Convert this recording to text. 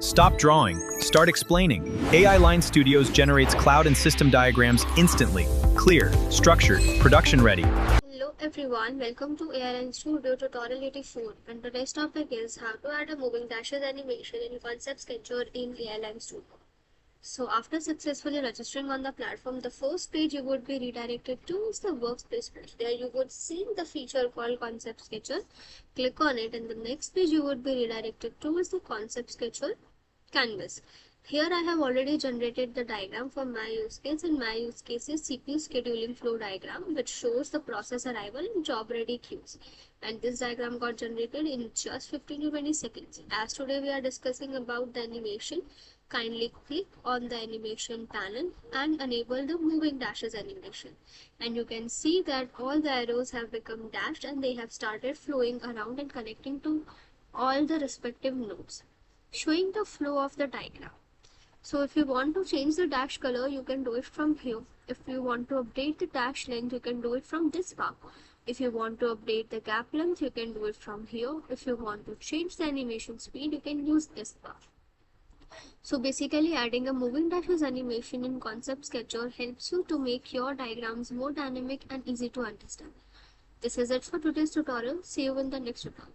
Stop drawing, start explaining. AI Line Studios generates cloud and system diagrams instantly. Clear, structured, production ready. Hello everyone, welcome to AI Line Studio tutorial 84, and today's topic is how to add a moving dashes animation in Concept Sketcher in AI Line Studio. So after successfully registering on the platform, the first page you would be redirected to is the workspace page. There you would see the feature called Concept Sketcher. Click on it, and the next page you would be redirected to is the Concept Sketcher canvas. Here I have already generated the diagram for my use case, and my use case is CPU scheduling flow diagram, which shows the process arrival in job ready queues. And this diagram got generated in just 15 to 20 seconds. As today we are discussing about the animation, kindly click on the animation panel and enable the moving dashes animation. And you can see that all the arrows have become dashed and they have started flowing around and connecting to all the respective nodes, showing the flow of the diagram. So if you want to change the dash color, you can do it from here. If you want to update the dash length, you can do it from this bar. If you want to update the gap length, you can do it from here. If you want to change the animation speed, you can use this bar. So basically, adding a moving dashes animation in Concept Sketcher helps you to make your diagrams more dynamic and easy to understand. This is it for today's tutorial. See you in the next tutorial.